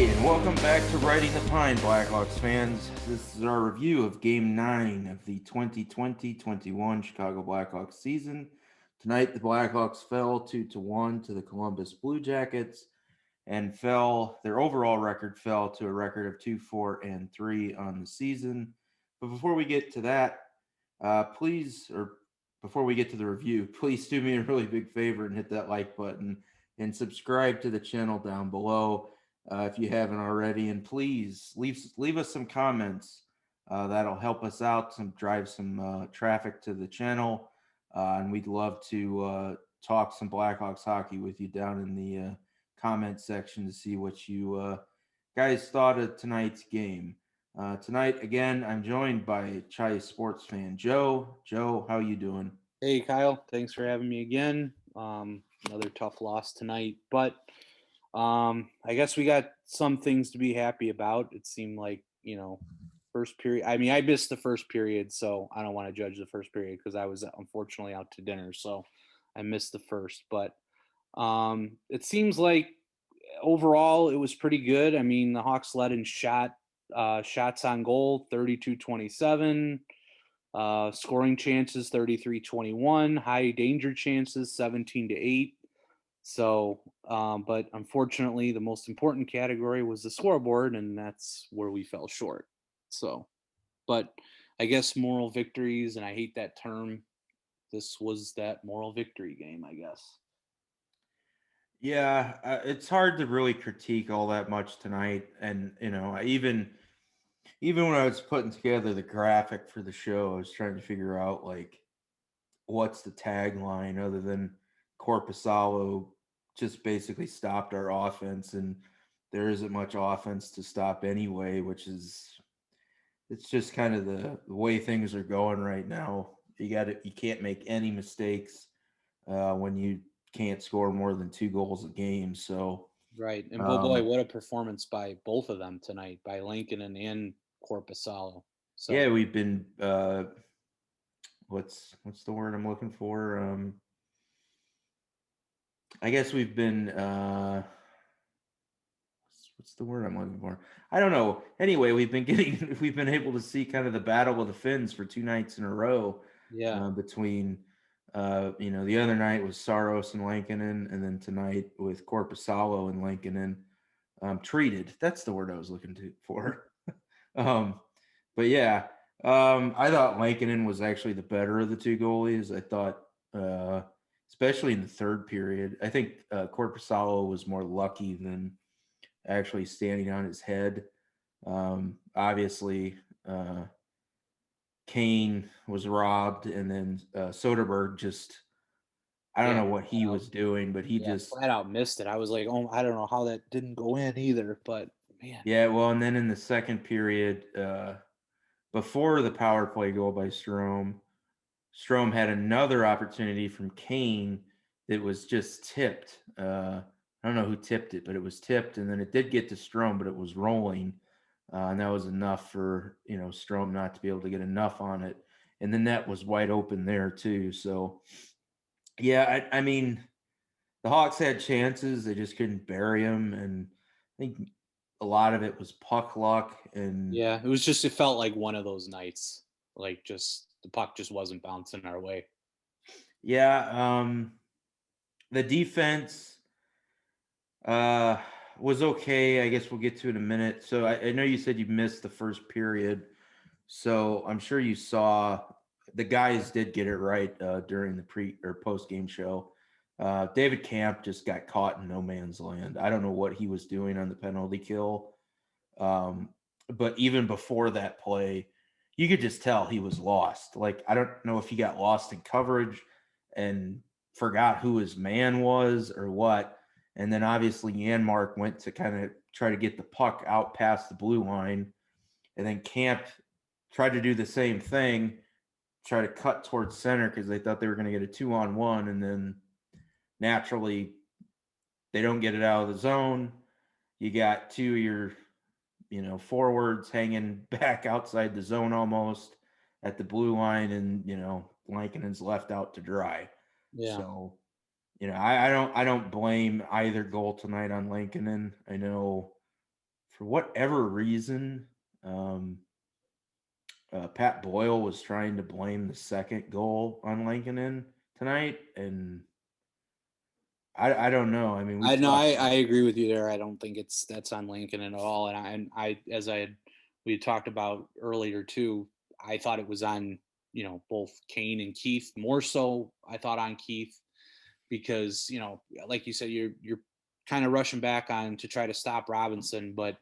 Hey, and welcome back to Riding the Pine, Blackhawks fans. This is our review of Game 9 of the 2020-21 Chicago Blackhawks season. Tonight, the Blackhawks fell 2-1 to the Columbus Blue Jackets, and their overall record fell to a record of 2-4-3 on the season. But before we get to that, before we get to the review, please do me a really big favor and hit that like button and subscribe to the channel down below if you haven't already. And please leave us some comments. That'll help us out, drive some traffic to the channel. And we'd love to talk some Blackhawks hockey with you down in the comment section to see what you guys thought of tonight's game. Tonight, again, I'm joined by Chai sports fan Joe. Joe, how you doing? Hey, Kyle. Thanks for having me again. Another tough loss tonight, but I guess we got some things to be happy about. It seemed like, first period. I mean, I missed the first period, so I don't want to judge the first period because I was unfortunately out to dinner, so I missed the first. But it seems like overall it was pretty good. I mean, the Hawks led in shots on goal, 32-27. Scoring chances 33-21, high danger chances 17-8. So, but unfortunately, the most important category was the scoreboard, and that's where we fell short. So, but I guess moral victories, and I hate that term. This was that moral victory game, I guess. Yeah, it's hard to really critique all that much tonight, and even when I was putting together the graphic for the show, I was trying to figure out like what's the tagline other than Korpisalo just basically stopped our offense, and there isn't much offense to stop anyway, it's just kind of the way things are going right now. You can't make any mistakes when you can't score more than 2 goals a game. So Right. And boy, um, what a performance by both of them tonight, by Lankinen and Korpisalo. yeah, So, we've been what's the word I'm looking for? I guess we've been what's the word I'm looking for? I don't know. Anyway, we've been able to see kind of the battle of the Finns for 2 nights in a row yeah. between the other night was Saros and Lankinen, and then tonight with Korpisalo and Lankinen. Treated. That's the word I was looking for. um, but yeah, I thought Lankinen was actually the better of the two goalies. I thought, especially in the third period, I think Korpisalo was more lucky than actually standing on his head. Obviously, Kane was robbed, and then Soderberg just, I don't Yeah. know what he was doing, but he Yeah, just, flat out missed it. I was like, oh, I don't know how that didn't go in either, but man. yeah, well, and then in the second period, before the power play goal by Strome had another opportunity from Kane that was just tipped. I don't know who tipped it, but it was tipped, and then it did get to Strome, but it was rolling, and that was enough for Strome not to be able to get enough on it, and the net was wide open there too. So yeah, I mean the Hawks had chances, they just couldn't bury them, and I think a lot of it was puck luck and Yeah, it felt like one of those nights. Like just the puck just wasn't bouncing our way. yeah, the defense Uh, was okay. I guess we'll get to it in a minute. So I know you said you missed the first period. So I'm sure you saw the guys did get it right during the pre or post game show. David Camp just got caught in no man's land. I don't know what he was doing on the penalty kill. But even before that play, you could just tell he was lost. Like, I don't know if he got lost in coverage and forgot who his man was or what. And then obviously Yanmark went to kind of try to get the puck out past the blue line. And then Camp tried to do the same thing, try to cut towards center because they thought they were going to get a 2-on-1. And then naturally, they don't get it out of the zone. You got two of your forwards hanging back outside the zone almost at the blue line, and Lankinen's left out to dry. Yeah. So, I don't blame either goal tonight on Lankinen. I know for whatever reason, Pat Boyle was trying to blame the second goal on Lankinen tonight, and I don't know. I mean, we I know talked. I agree with you there. I don't think that's on Lincoln at all. And I as I had we had talked about earlier too, I thought it was on, both Kane and Keith. More so I thought on Keith because, like you said, you're kind of rushing back on to try to stop Robinson, but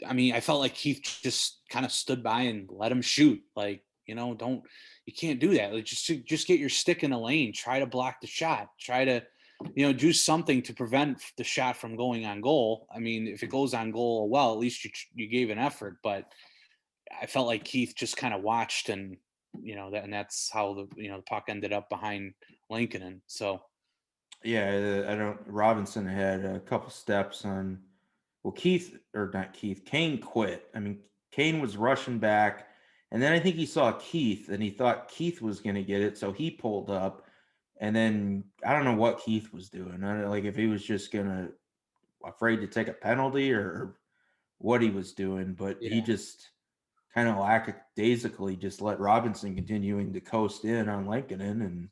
I mean, I felt like Keith just kind of stood by and let him shoot. Like, don't you can't do that. Like, just get your stick in the lane. Try to block the shot. Try to, do something to prevent the shot from going on goal. I mean, if it goes on goal, well, at least you gave an effort. But I felt like Keith just kind of watched and that's how the puck ended up behind Lincoln. And so Yeah, I don't. Robinson had a couple steps on. Well, Keith or not Keith, Kane quit. I mean, Kane was rushing back, and then I think he saw Keith, and he thought Keith was going to get it, so he pulled up, and then I don't know what Keith was doing. I don't know, like if he was just gonna afraid to take a penalty or what he was doing, but he yeah, just kind of lackadaisically just let Robinson continuing to coast in on Lankinen. And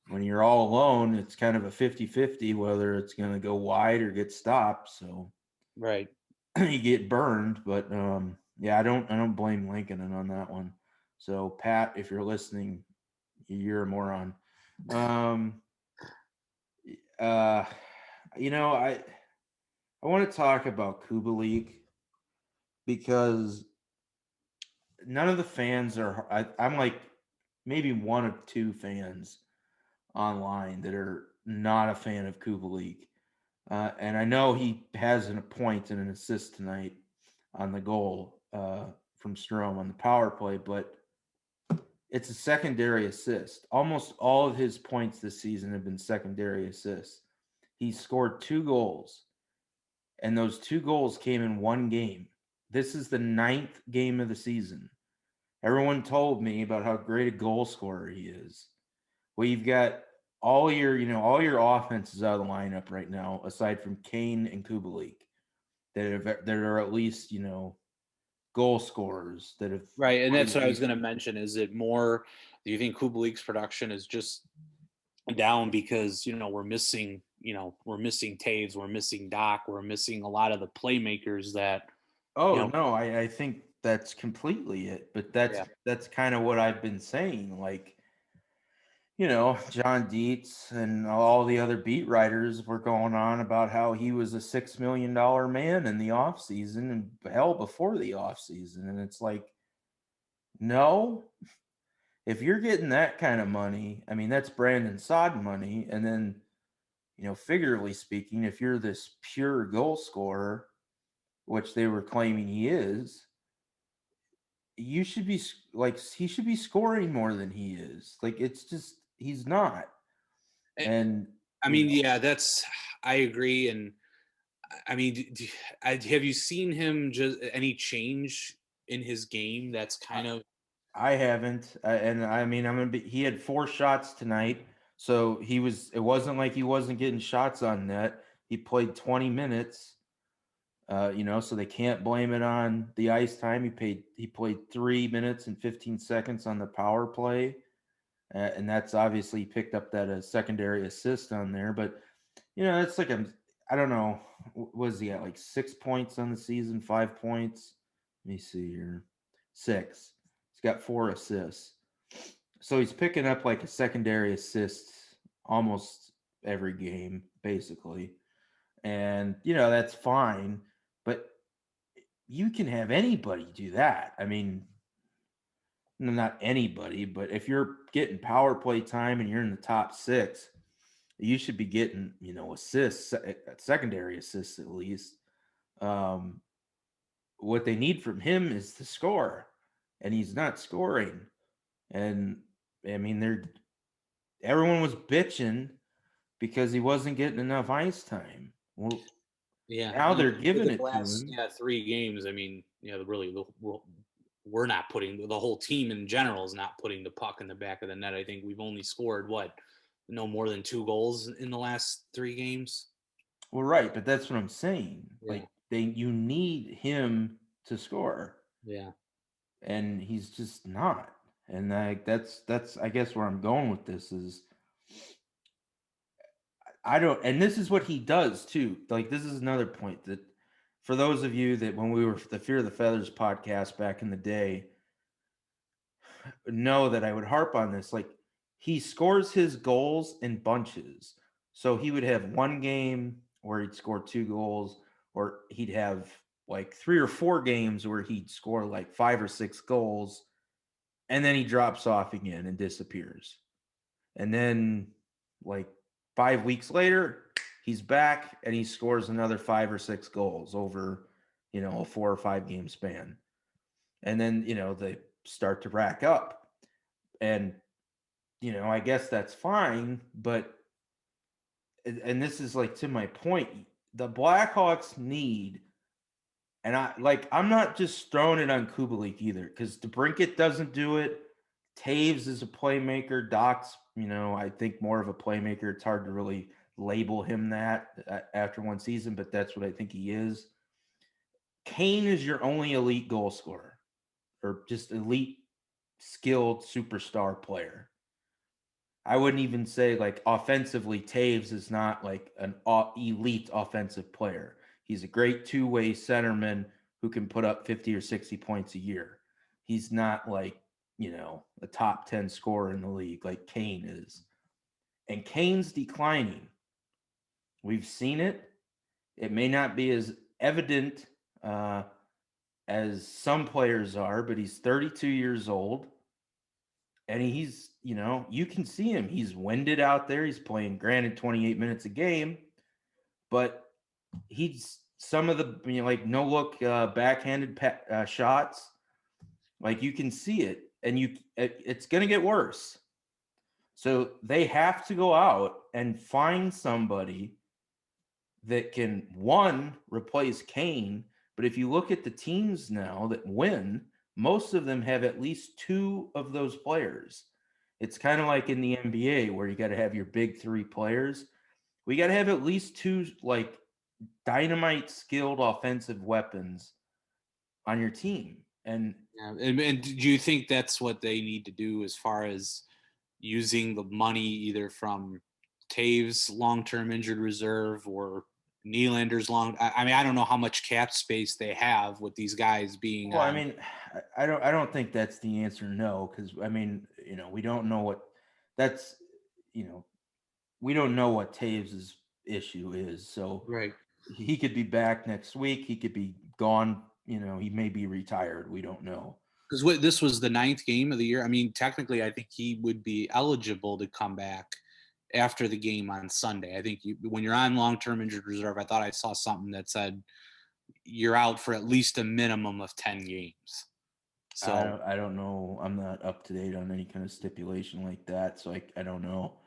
when you're all alone, it's kind of a 50-50 whether it's going to go wide or get stopped. So right. you get burned. But yeah, I don't blame Lankinen on that one. So Pat, if you're listening, you're a moron. Um, uh, I want to talk about Kubalik because none of the fans are. I'm like maybe one of two fans online that are not a fan of Kubalik. And I know he has a point and an assist tonight on the goal from Strome on the power play, but it's a secondary assist. Almost all of his points this season have been secondary assists. He scored 2 goals, and those 2 goals came in one game. This is the 9th game of the season. Everyone told me about how great a goal scorer he is. Well, you've got all your offense is out of the lineup right now, aside from Kane and Kubalik, that are at least goal scorers that have Right, and played that's at what I was least. going to mention. Is it more? Do you think Kubalik's production is just down because we're missing Taves, we're missing Doc, we're missing a lot of the playmakers that you Oh know. no, I think that's completely it. But that's Yeah, that's kind of what I've been saying. Like John Dietz and all the other beat writers were going on about how he was a $6 million man in the off season and hell before the off season. And it's like, no, if you're getting that kind of money, I mean, that's Brandon Sod money. And then, figuratively speaking, if you're this pure goal scorer, which they were claiming he is, you should be like, he should be scoring more than he is. Like, it's just, he's not. I And, I you mean, know, yeah, I agree. And I mean, have you seen him just any change in his game? That's I, kind of I haven't. And I mean, he had 4 shots tonight. So it wasn't like he wasn't getting shots on net. He played 20 minutes. So they can't blame it on the ice time. He played 3 minutes and 15 seconds on the power play, and that's obviously picked up that secondary assist on there. But it's like I don't know, was he at like 6 points on the season, 5 points? Let me see here, six. He's got 4 assists, so he's picking up like a secondary assist almost every game, basically, and that's fine. But you can have anybody do that. I mean, not anybody, but if you're getting power play time and you're in the top 6, you should be getting, assists, secondary assists at least. Um, what they need from him is to score, and he's not scoring. And I mean, everyone was bitching because he wasn't getting enough ice time. Well, yeah. now You they're look giving at the it to last him. 3 games. I mean, really, we're not putting the whole team in general is not putting the puck in the back of the net. I think we've only scored no more than 2 goals in the last 3 games. Well, right, but that's what I'm saying. Yeah. Like you need him to score, Yeah. and he's just not. And that's I guess where I'm going with this is I don't, and this is what he does too. Like, this is another point that for those of you that when we were the Fear of the Feathers podcast back in the day, know that I would harp on this. Like, he scores his goals in bunches. So he would have one game where he'd score 2 goals, or he'd have like 3 or 4 games where he'd score like 5 or 6 goals, and then he drops off again and disappears. And then, like 5 weeks later, he's back and he scores another 5 or 6 goals over, a 4 or 5 game span. And then, they start to rack up. And, I guess that's fine. But, and this is like to my point, the Blackhawks need, and I'm not just throwing it on Kubalik either, because DeBrincat doesn't do it. Taves is a playmaker. Doc's, I think more of a playmaker. It's hard to really label him that after one season, but that's what I think he is. Kane is your only elite goal scorer, or just elite skilled superstar player. I wouldn't even say like offensively, Taves is not like an elite offensive player. He's a great two-way centerman who can put up 50 or 60 points a year. He's not like, a top 10 scorer in the league like Kane is. And Kane's declining. We've seen it. It may not be as evident as some players are, but he's 32 years old. And he's, you can see him. He's winded out there. He's playing, granted, 28 minutes a game, but he's some of the, like no look backhanded shots. Like, you can see it, and it's going to get worse. So they have to go out and find somebody that can, one, replace Kane. But if you look at the teams now that win, most of them have at least 2 of those players. It's kind of like in the NBA where you got to have your big 3 players. We got to have at least 2 like dynamite skilled offensive weapons on your team. And And do you think that's what they need to do as far as using the money either from Taves' long-term injured reserve or Nylander's I mean, I don't know how much cap space they have with these guys being. well, I mean, I don't think that's the answer. No, because I mean, we don't know what that's, we don't know what Taves' issue is. So Right. he could be back next week. He could be gone. He may be retired. We don't know. Because this was the 9th game of the year. I mean, technically, I think he would be eligible to come back after the game on Sunday. I think when you're on long-term injured reserve, I thought I saw something that said you're out for at least a minimum of 10 games. So I don't know. I'm not up to date on any kind of stipulation like that, so I don't know.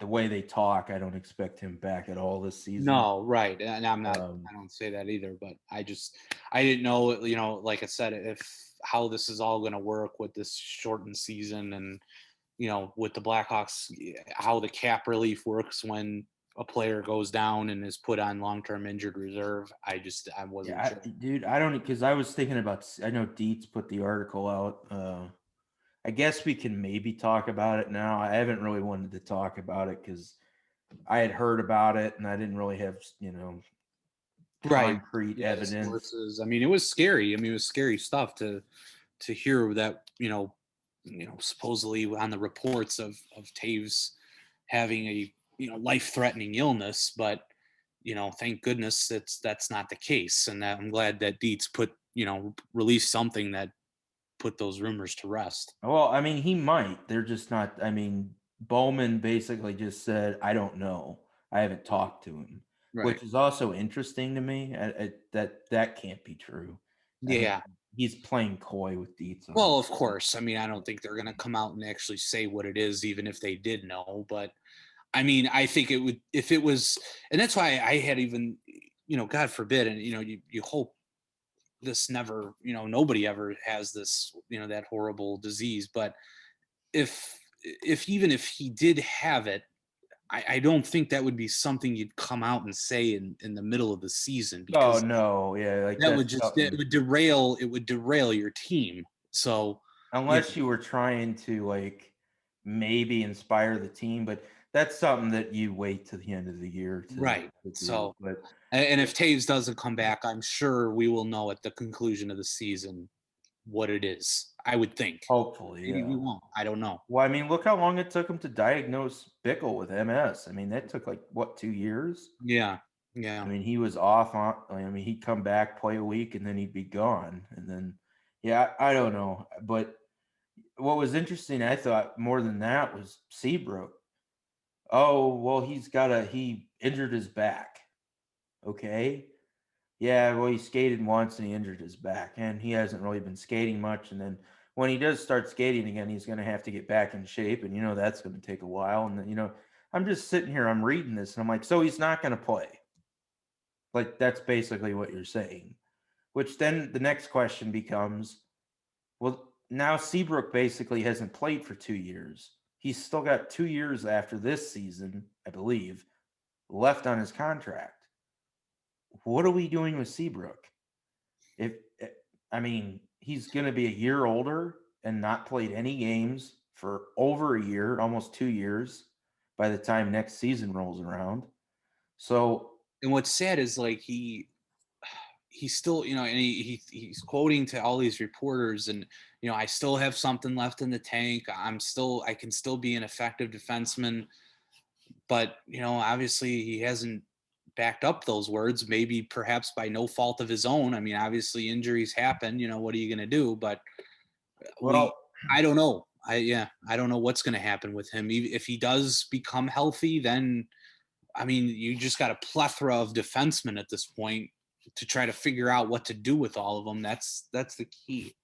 The way they talk, I don't expect him back at all this season. no, right, and I'm not. I don't say that either, but I didn't know. Like I said, if how this is all going to work with this shortened season, and with the Blackhawks, how the cap relief works when a player goes down and is put on long-term injured reserve. I wasn't sure. Dude, I don't, because I was thinking about. I know Dietz put the article out. I guess we can maybe talk about it now. I haven't really wanted to talk about it because I had heard about it and I didn't really have, concrete evidence. Sources. I mean, it was scary. I mean, it was scary stuff to hear that, supposedly on the reports of Taves having a, life-threatening illness, but, thank goodness that's not the case. And I'm glad that Dietz released something that put those rumors to rest. Well, I mean, he might. They're just not. I mean, Bowman basically just said, "I don't know. I haven't talked to him," Right. which is also interesting to me. That can't be true. I Yeah. think he's playing coy with Dietz. Well, of course. I mean, I don't think they're going to come out and actually say what it is, even if they did know. But I mean, I think it would, if it was, and that's why I had even, God forbid, and you hope this never, nobody ever has this, that horrible disease. But if even if he did have it, I don't think that would be something you'd come out and say in the middle of the season, Oh because no, yeah, like that would that's just something. it would derail your team. So, you Unless know, you were trying to like maybe inspire the team, but that's something that you wait to the end of the year right. to do. So, But and if Taves doesn't come back, I'm sure we will know at the conclusion of the season what it is. I would think. hopefully, Maybe we yeah. won't. I don't know. Well, I mean, look how long it took him to diagnose Bickle with MS. I mean, that took like what, 2 years? Yeah. I Yeah. mean, he was off on. I mean, he'd come back, play a week, and then he'd be gone. And then, yeah, I don't know. But what was interesting, I thought, more than that was Seabrook. Oh, well, he injured his back. Okay. Yeah, well, he skated once and he injured his back, and he hasn't really been skating much. And then when he does start skating again, he's going to have to get back in shape, and that's going to take a while. And then I'm just sitting here, I'm reading this, and I'm like, so he's not going to play. Like that's basically what you're saying. Which then the next question becomes, well, now Seabrook basically hasn't played for 2 years. He's still got 2 years after this season, I believe, left on his contract. What are we doing with Seabrook? If I mean, he's going to be a year older and not played any games for over a year, almost 2 years by the time next season rolls around. So, And what's sad is like he's still, and he's quoting to all these reporters, and I still have something left in the tank. I can still be an effective defenseman, but obviously he hasn't backed up those words, maybe perhaps by no fault of his own. I mean, obviously injuries happen, what are you going to do? But well, I don't know. I don't know what's going to happen with him. If he does become healthy, then I mean, you just got a plethora of defensemen at this point to try to figure out what to do with all of them. That's the key.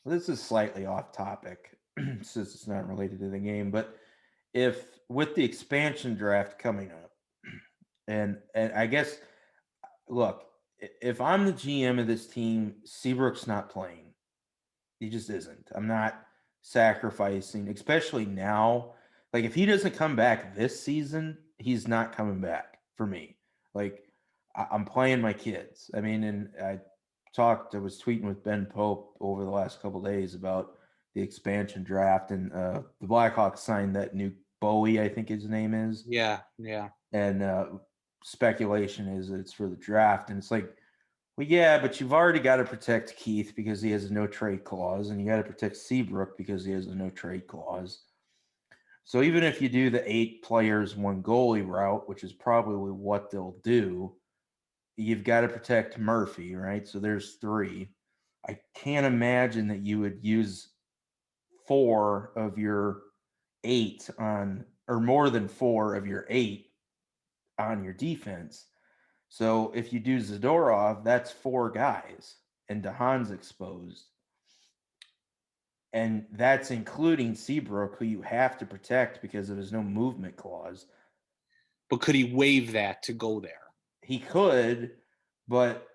this is slightly off topic since it's not related to the game, but if with the expansion draft coming up, and I guess look, if I'm the GM of this team, Seabrook's not playing. He just isn't. I'm not sacrificing, especially now. Like if he doesn't come back this season, he's not coming back for me. Like I'm playing my kids. I mean, and I was tweeting with Ben Pope over the last couple of days about the expansion draft, and the Blackhawks signed that new Bowie, I think his name is, Yeah, yeah. and speculation is it's for the draft, and it's like, well, yeah, but you've already got to protect Keith because he has a no trade clause, and you got to protect Seabrook because he has a no trade clause. So even if you do the 8 players, 1 goalie route, which is probably what they'll do, you've got to protect Murphy, right? So there's 3. I can't imagine that you would use 4 of your 8 on, or more than 4 of your 8 on your defense. So if you do Zadorov, that's 4 guys, and DeHaan's exposed. And that's including Seabrook, who you have to protect because of his no movement clause. But could he waive that to go there? He could, but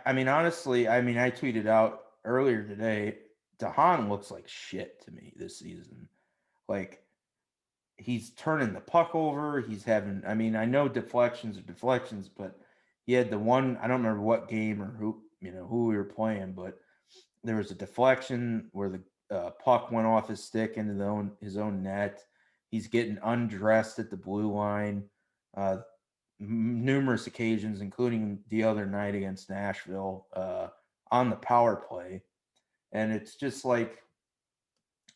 I mean, honestly, I mean, I tweeted out earlier today, DeHaan looks like shit to me this season. Like, he's turning the puck over. He's having, I mean, I know deflections are deflections, but he had the one, I don't remember what game or who we were playing, but there was a deflection where the puck went off his stick into his own net. He's getting undressed at the blue line numerous occasions, including the other night against Nashville on the power play. And it's just like,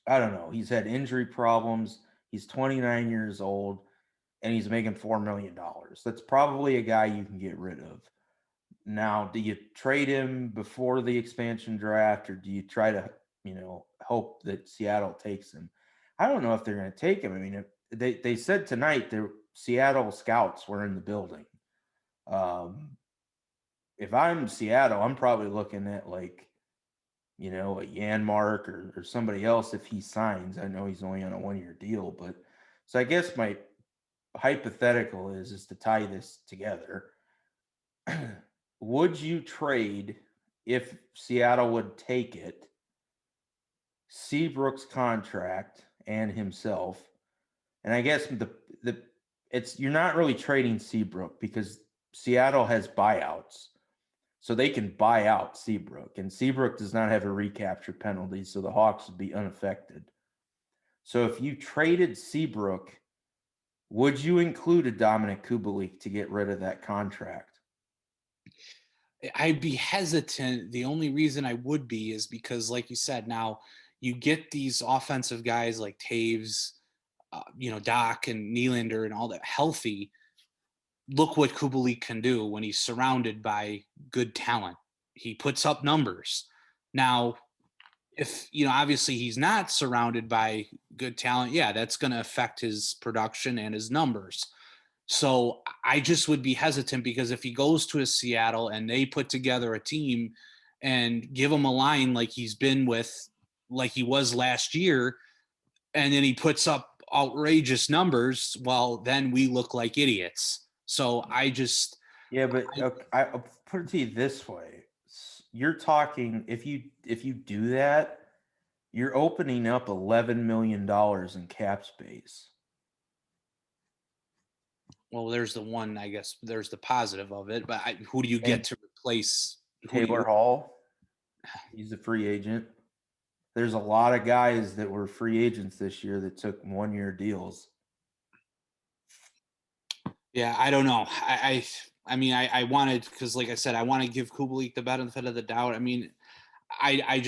I don't know. He's had injury problems. He's 29 years old and he's making $4 million. That's probably a guy you can get rid of. Now, do you trade him before the expansion draft, or do you try to, hope that Seattle takes him? I don't know if they're going to take him. I mean, they said tonight the Seattle scouts were in the building. If I'm Seattle, I'm probably looking at like, a Yanmark or somebody else if he signs. I know he's only on a 1-year deal, but so I guess my hypothetical is to tie this together. Would you trade, if Seattle would take it, Seabrook's contract and himself? And I guess you're not really trading Seabrook because Seattle has buyouts. So they can buy out Seabrook, and Seabrook does not have a recapture penalty, so the Hawks would be unaffected. So if you traded Seabrook, would you include a Dominik Kubalik to get rid of that contract? I'd be hesitant. The only reason I would be is because, like you said, now you get these offensive guys like Taves, Doc and Nylander and all that healthy. Look what Kubalik can do when he's surrounded by good talent. He puts up numbers. Now, if obviously he's not surrounded by good talent, yeah, that's going to affect his production and his numbers. So I just would be hesitant because if he goes to a Seattle and they put together a team and give him a line like he's been with, like he was last year, and then he puts up outrageous numbers, well, then we look like idiots. So Yeah, but I'll put it to you this way: you're talking if you do that, you're opening up $11 million in cap space. well, there's the one, I guess there's the positive of it, but who do you get to replace? Taylor Hall, he's a free agent. There's a lot of guys that were free agents this year that took 1-year deals. Yeah, I don't know. I mean, I wanted, because like I said, I want to give Kubalik the benefit of the doubt. I mean, I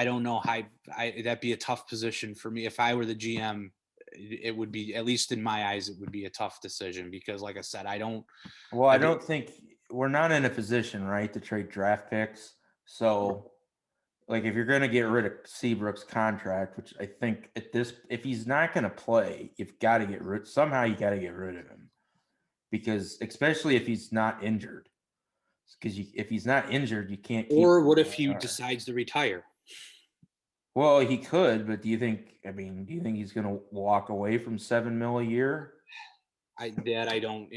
don't know how that'd be a tough position for me. If I were the GM, it would be, at least in my eyes, it would be a tough decision because, like I said, I don't. Well, I don't think we're not in a position, right, to trade draft picks. So, like, if you're going to get rid of Seabrook's contract, which I think if he's not going to play, you've got to get rid. Somehow, you got to get rid of him because, especially if he's not injured, because if he's not injured, you can't keep. Or what if he decides to retire? Well, he could, but do you think? I mean, do you think he's going to walk away from $7 million a year? That I don't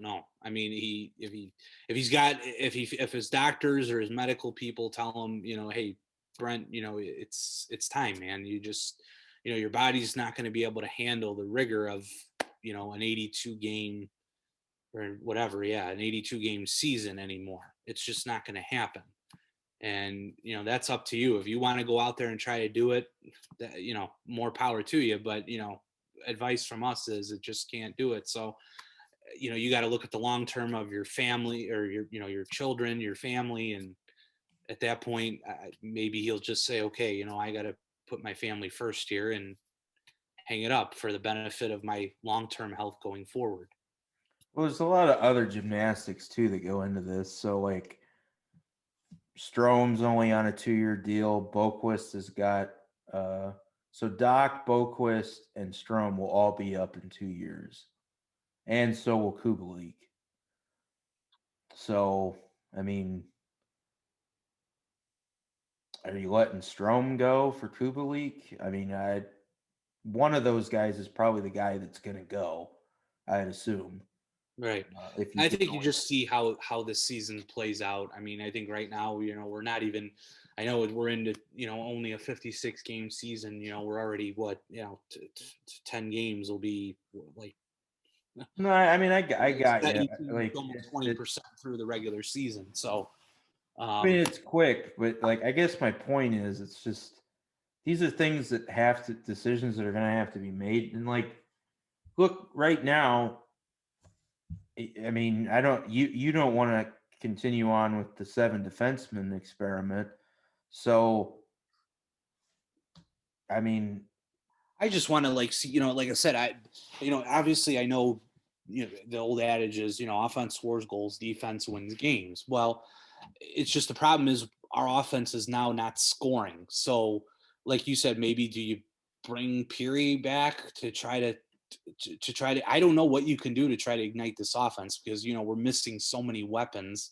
know. I mean, if his doctors or his medical people tell him, hey, Brent, it's time, man. You just, your body's not going to be able to handle the rigor of, an 82 game or whatever. Yeah. An 82 game season anymore. It's just not going to happen. And, that's up to you. If you want to go out there and try to do it, more power to you. But, advice from us is it just can't do it. So, you got to look at the long term of your family or your children, your family. And at that point, maybe he'll just say, okay, I got to put my family first here and hang it up for the benefit of my long-term health going forward. Well, there's a lot of other gymnastics too that go into this. So, like, Strome's only on a 2-year deal. Boquist has got so Doc, Boquist, and Strome will all be up in 2 years, and so will Kubalik. So, I mean, are you letting Strome go for Kubalik? I mean, one of those guys is probably the guy that's going to go, I'd assume. Right. I think you just see how this season plays out. I mean, I think right now, we're not even. I know we're into only a 56 game season. We're already 10 games will be like. No, I mean, I got you. Like almost 20% through the regular season. So. I mean, it's quick, but like, I guess my point is, it's just these are things that decisions that are going to have to be made. And like, look, right now, I mean, you don't want to continue on with the 7 defenseman experiment. So, I mean, I just want to see, like I said, obviously I know, the old adage is, offense scores goals, defense wins games. Well, it's just the problem is our offense is now not scoring. So, like you said, maybe do you bring Peary back to try to I don't know what you can do to try to ignite this offense because we're missing so many weapons.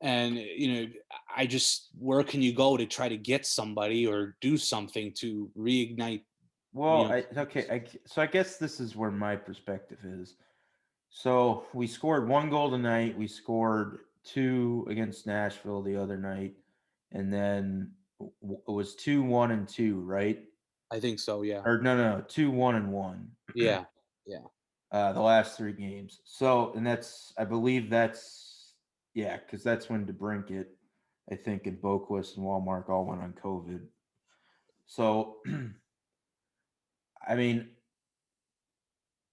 And where can you go to try to get somebody or do something to reignite? well, so I guess this is where my perspective is. So we scored 1 goal tonight. We scored 2 against Nashville the other night, and then it was 2-1-2, right? I think so, yeah. Or no, 2-1-1. Yeah, yeah. the last 3 games. So, and I believe yeah, because that's when DeBrincat, I think, and Boquist and Walmart all went on COVID. So, I mean,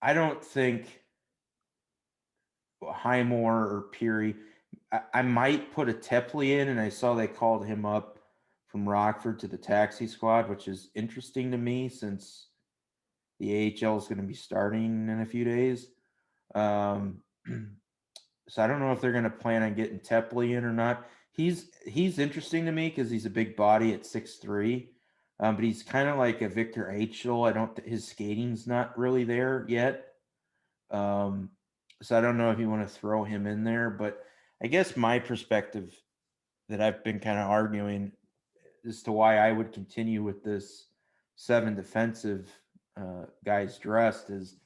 I don't think Highmore or Peary. I might put a Tepley in, and I saw they called him up from Rockford to the taxi squad, which is interesting to me since the AHL is going to be starting in a few days. So I don't know if they're going to plan on getting Tepley in or not. He's interesting to me because he's a big body at 6'3", but he's kind of like a Victor H. His skating's not really there yet. Um, so I don't know if you want to throw him in there, but I guess my perspective that I've been kind of arguing as to why I would continue with this 7 defensive guys dressed is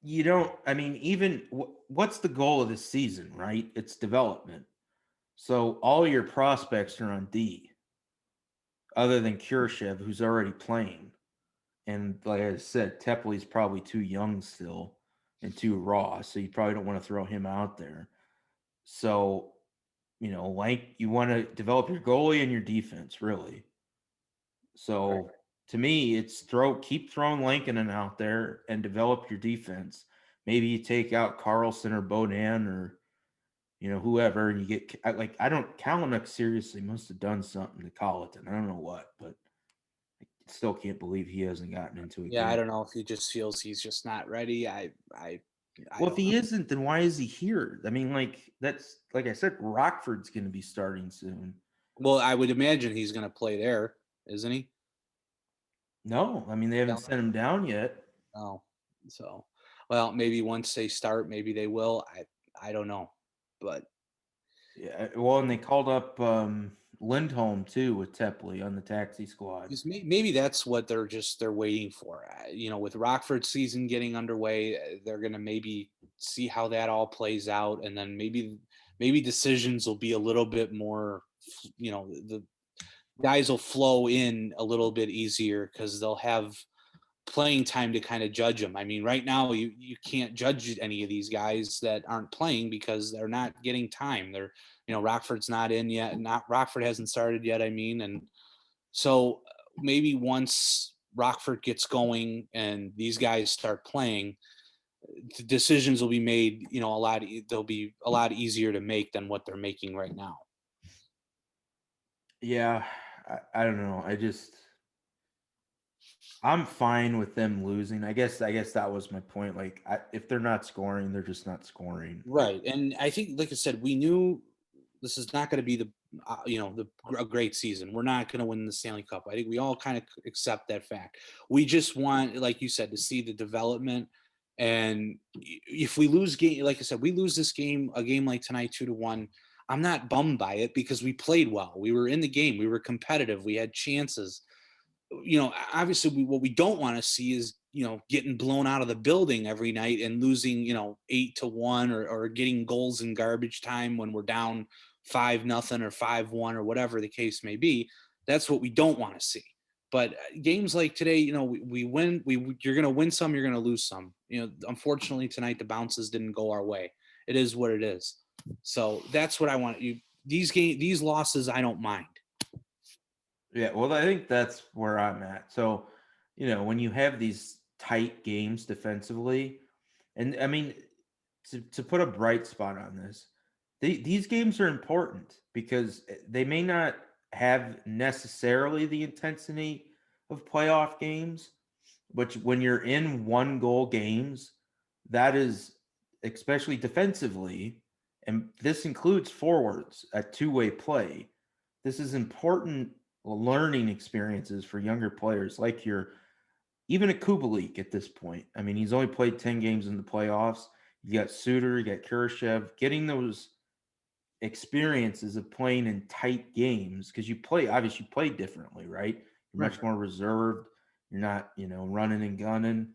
you don't. I mean, even what's the goal of this season, right? It's development. So all your prospects are on D, other than Kurashev, who's already playing. And like I said, Tepley's probably too young still and too raw, so you probably don't want to throw him out there. So, you want to develop your goalie and your defense, really. So to me, it's keep throwing Lankinen out there and develop your defense. Maybe you take out Carlson or Bodan or whoever, and you get I don't Kalanick seriously must have done something to Colleton. I don't know what, but I still can't believe he hasn't gotten into a Yeah, I game. don't know if he just feels he's just not ready. I Well, if don't he know. isn't, then why is he here? I mean, that's like I said, Rockford's going to be starting soon. Well, I would imagine he's going to play there, isn't he? No, I mean they haven't Yeah. sent him down yet. Oh, so well, maybe once they start, maybe they will. I don't know, but Yeah, well, and they called up Lindholm too with Tepley on the taxi squad. because maybe that's what they're waiting for. With Rockford season getting underway, they're gonna maybe see how that all plays out, and then maybe decisions will be a little bit more. The guys will flow in a little bit easier because they'll have playing time to kind of judge them. I mean, right now you can't judge any of these guys that aren't playing because they're not getting time. Rockford's not in yet. Not Rockford hasn't started yet. I mean, and so maybe once Rockford gets going and these guys start playing, the decisions will be made. They'll be a lot easier to make than what they're making right now. Yeah, I don't know. I'm fine with them losing. I guess that was my point. Like, if they're not scoring, they're just not scoring. Right, and I think, like I said, we knew this is not going to be a great season. We're not going to win the Stanley Cup. I think we all kind of accept that fact. We just want, like you said, to see the development. And if we lose game, like I said, we lose a game like tonight, 2-1. I'm not bummed by it because we played well. We were in the game. We were competitive. We had chances. Obviously what we don't want to see is, getting blown out of the building every night and losing, 8-1 or getting goals in garbage time when we're down 5-0 or 5-1 or whatever the case may be. That's what we don't want to see. But games like today, we win. You're going to win some, you're going to lose some. Unfortunately tonight the bounces didn't go our way. It is what it is. So that's what I want. These losses I don't mind. Yeah, well, I think that's where I'm at. So, when you have these tight games defensively, and I mean, to put a bright spot on this, these games are important because they may not have necessarily the intensity of playoff games, but when you're in 1-goal games, that is especially defensively, and this includes forwards at two-way play. This is important learning experiences for younger players like even a Kubalik at this point. I mean, he's only played 10 games in the playoffs. You got Suter, you got Kurashev, getting those experiences of playing in tight games because obviously you play differently, right? You're much more reserved. You're not, running and gunning.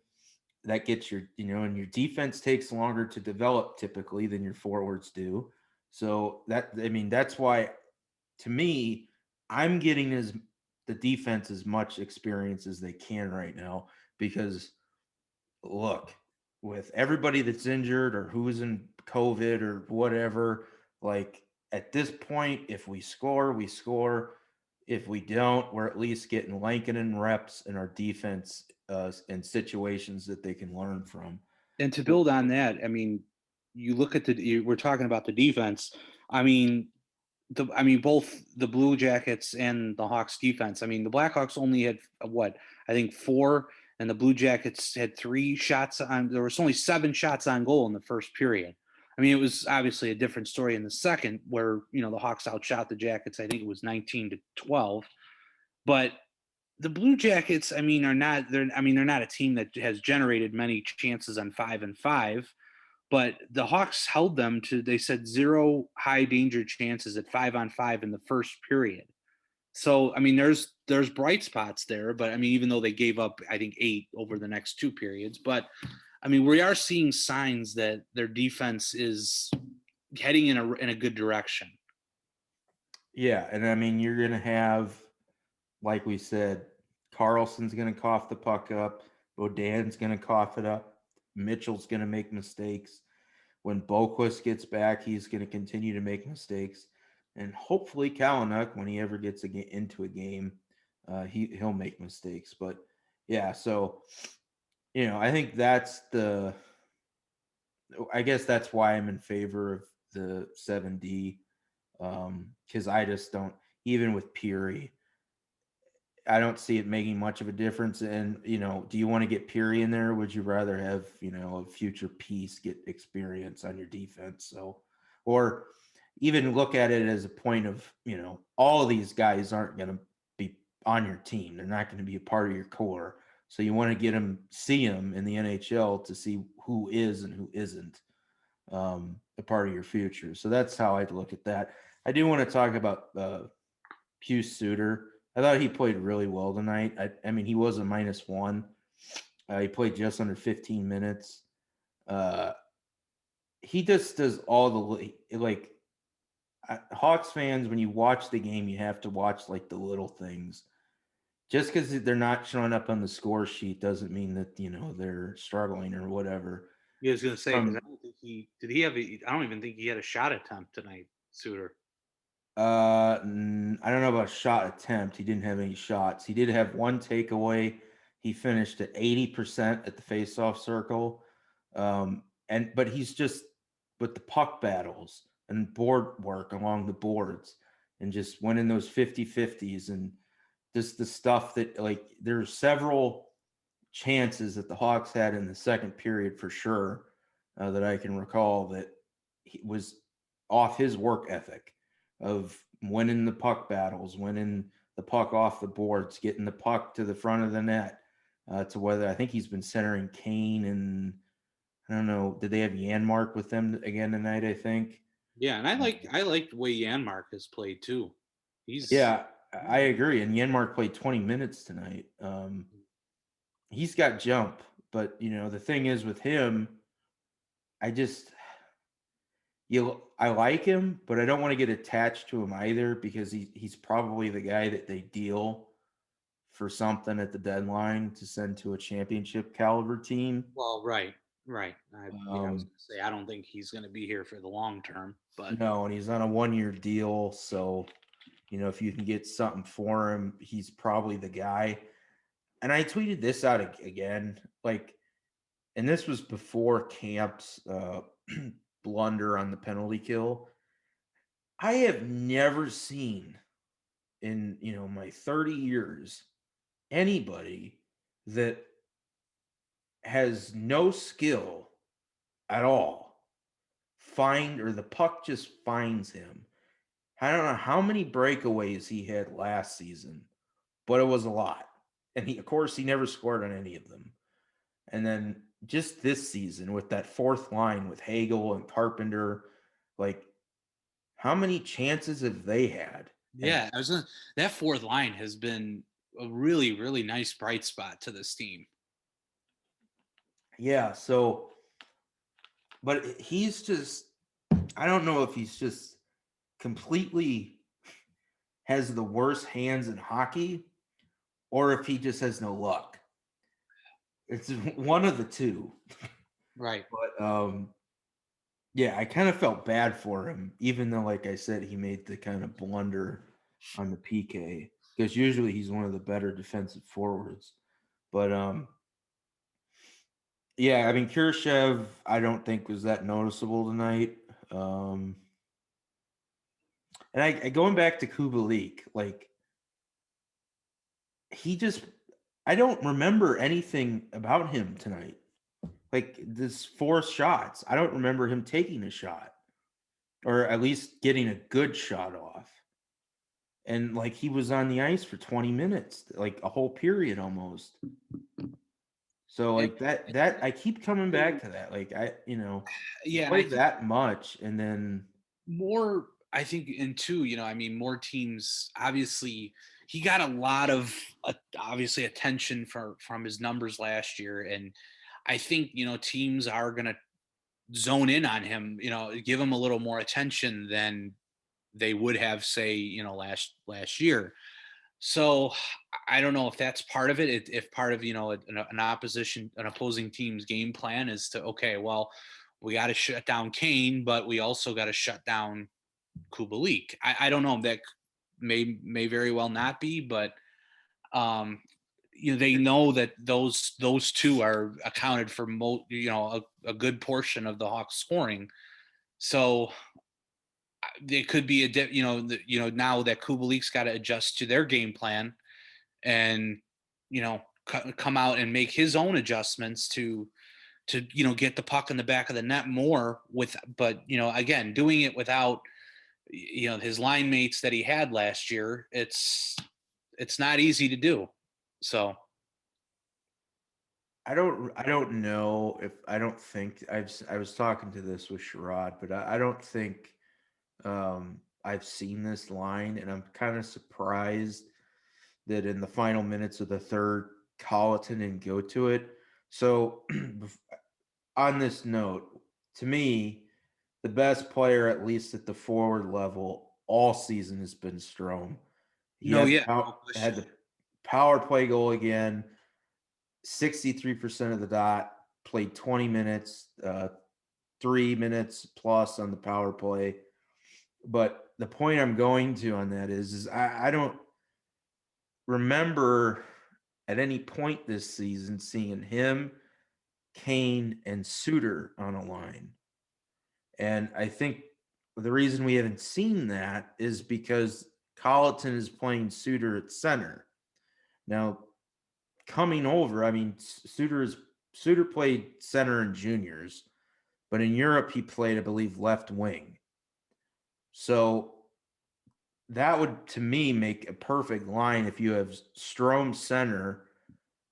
That gets and your defense takes longer to develop typically than your forwards do. So that's why, to me, I'm getting the defense as much experience as they can right now because look, with everybody that's injured or who's in COVID or whatever, like at this point, if we score, we score. If we don't, we're at least getting Lankinen reps in our defense in situations that they can learn from. And to build on that, I mean, you look at we're talking about the defense. I mean, both the Blue Jackets and the Hawks defense. I mean, the Blackhawks only had what I think 4, and the Blue Jackets had 3 shots on. There was only 7 shots on goal in the first period. I mean, it was obviously a different story in the second, where the Hawks outshot the Jackets. I think it was 19-12, but the Blue Jackets, I mean, they're not a team that has generated many chances on 5-5, but the Hawks held them to, they said, 0 high danger chances at 5-on-5 in the first period. So, I mean, there's bright spots there, but I mean, even though they gave up, I think 8 over the next 2 periods, but I mean, we are seeing signs that their defense is heading in a good direction. Yeah, and I mean, you're gonna have, like we said, Carlson's gonna cough the puck up, Bodan's gonna cough it up, Mitchell's gonna make mistakes. When Boquist gets back, he's gonna continue to make mistakes, and hopefully Kalanick, when he ever gets into a game, he'll make mistakes. But yeah, so I think I guess that's why I'm in favor of the 7D, because I just don't, even with Peary, I don't see it making much of a difference. And, do you want to get Peary in there? Or would you rather have, a future piece get experience on your defense? So, or even look at it as a point of, all of these guys aren't going to be on your team. They're not going to be a part of your core. So you want to see them in the NHL to see who is and who isn't a part of your future. So that's how I'd look at that. I do want to talk about Pius Suter. I thought he played really well tonight. I mean, he was a -1. He played just under 15 minutes. He just does all the Hawks fans. When you watch the game, you have to watch like the little things. Just because they're not showing up on the score sheet doesn't mean that they're struggling or whatever. Yeah, I was gonna say, because I don't think I don't even think he had a shot attempt tonight, Suter. I don't know about shot attempt. He didn't have any shots. He did have one takeaway. He finished at 80% at the faceoff circle. But he's just with the puck battles and board work along the boards and just winning those 50-50s and just the stuff that, like, there's several chances that the Hawks had in the second period for sure, that I can recall, that he was off his work ethic of winning the puck battles, winning the puck off the boards, getting the puck to the front of the net, to whether, I think he's been centering Kane, and I don't know, did they have Janmark with them again tonight, I think? Yeah, and I liked the way Janmark has played too. Yeah, I agree. And Janmark played 20 minutes tonight. He's got jump, but the thing is with him, I just I like him, but I don't want to get attached to him either, because he's probably the guy that they deal for something at the deadline to send to a championship caliber team. Well, right. I was gonna say, I don't think he's gonna be here for the long term, but No, and he's on a 1-year deal, so if you can get something for him, he's probably the guy. And I tweeted this out again, and this was before Camp's blunder on the penalty kill. I have never seen in my 30 years anybody that has no skill at all or the puck just finds him. I don't know how many breakaways he had last season, but it was a lot. And of course, he never scored on any of them. And then just this season with that fourth line with Hagel and Carpenter, how many chances have they had? yeah, that fourth line has been a really, really nice bright spot to this team. Yeah, so, but he's just, I don't know if he's just completely has the worst hands in hockey, or if he just has no luck. It's one of the two. Right. But yeah, I kind of felt bad for him, even though, like I said, he made the kind of blunder on the PK because usually he's one of the better defensive forwards. But yeah, I mean, Khrushchev, I don't think was that noticeable tonight. And I going back to Kubalik, like he just, I don't remember anything about him tonight. Like this 4 shots, I don't remember him taking a shot or at least getting a good shot off. And like he was on the ice for 20 minutes, like a whole period almost. So And like that I keep coming back to that. Like he yeah, and I played think that much and then more, I think, in two, I mean, more teams, obviously, he got a lot of obviously attention from his numbers last year. And I think, teams are going to zone in on him, give him a little more attention than they would have, say, last year. So I don't know if that's part of it. If part of an opposing team's game plan is to, okay, well, we got to shut down Kane, but we also got to shut down Kubalik. I don't know, that may very well not be, but um, they know that those two are accounted for a good portion of the Hawks scoring. So it could be now that Kubalik's got to adjust to their game plan and come out and make his own adjustments to get the puck in the back of the net more but again, doing it without his line mates that he had last year. It's not easy to do. So I don't know if I don't think I was talking to this with Sherrod, but I don't think I've seen this line, and I'm kind of surprised that in the final minutes of the third, Colleton didn't go to it. So on this note, to me, the best player, at least at the forward level, all season has been Strome. He no, had yeah, no had question. the power play goal again, 63% of the dot, played 20 minutes, 3 minutes plus on the power play. But the point I'm going to on that is I don't remember at any point this season seeing him, Kane, and Suter on a line. And I think the reason we haven't seen that is because Colleton is playing Suter at center. Now, coming over, I mean, Suter played center in juniors, but in Europe he played, I believe, left wing. So that would, to me, make a perfect line if you have Strome center,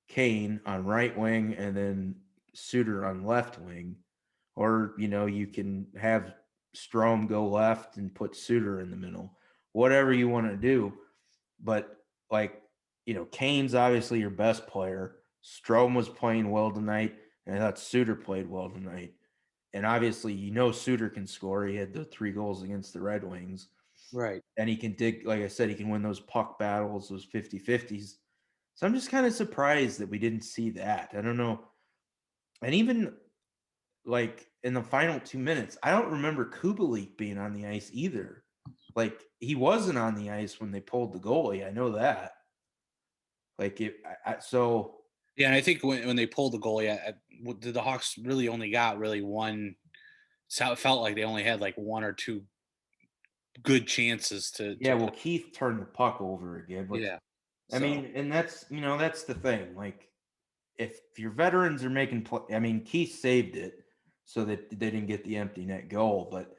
Kane on right wing, and then Suter on left wing. Or, you can have Strome go left and put Suter in the middle. Whatever you want to do. But like, Kane's obviously your best player. Strome was playing well tonight, and I thought Suter played well tonight. And obviously, Suter can score. He had the 3 goals against the Red Wings. Right. And he can dig, like I said, he can win those puck battles, those 50-50s. So I'm just kind of surprised that we didn't see that. I don't know. And even like in the final 2 minutes, I don't remember Kubalik being on the ice either. Like he wasn't on the ice when they pulled the goalie. I know that. Like so Yeah, and I think when they pulled the goalie, the Hawks really only got one. So it felt like they only had like one or two good chances yeah, to well, put. Keith turned the puck over again, which Yeah. I So mean, and that's the thing. Like if your veterans are making play, I mean, Keith saved it so that they didn't get the empty net goal, but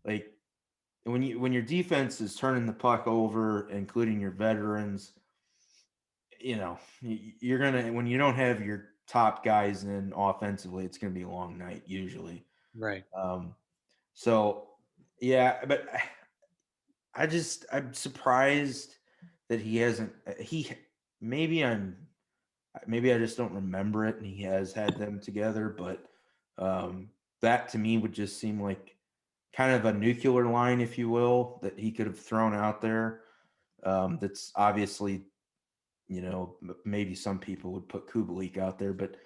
like when your defense is turning the puck over, including your veterans, you're gonna, when you don't have your top guys in offensively, it's gonna be a long night usually. right. Um, so yeah, but I'm surprised that he hasn't. Maybe maybe I just don't remember it, and he has had them together, but that to me would just seem like kind of a nuclear line, if you will, that he could have thrown out there. That's obviously, maybe some people would put Kubalik out there, but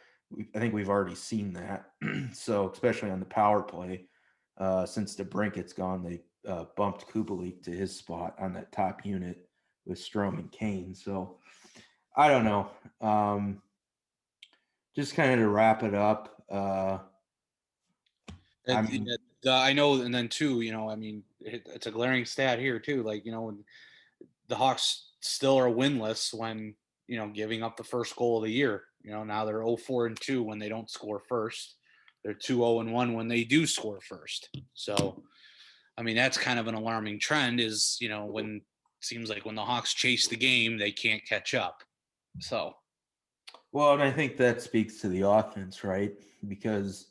I think we've already seen that. So especially on the power play, since DeBrinket's gone, they bumped Kubalik to his spot on that top unit with Strome and Kane. So I don't know. Just kind of to wrap it up. I mean, I know, and then too, I mean, it's a glaring stat here too. Like, when the Hawks still are winless when giving up the first goal of the year. Now they're 0-4-2 when they don't score first. They're 2-0-1 when they do score first. So, I mean, that's kind of an alarming trend. Is when it seems like when the Hawks chase the game, they can't catch up. So, well, and I think that speaks to the offense, right? Because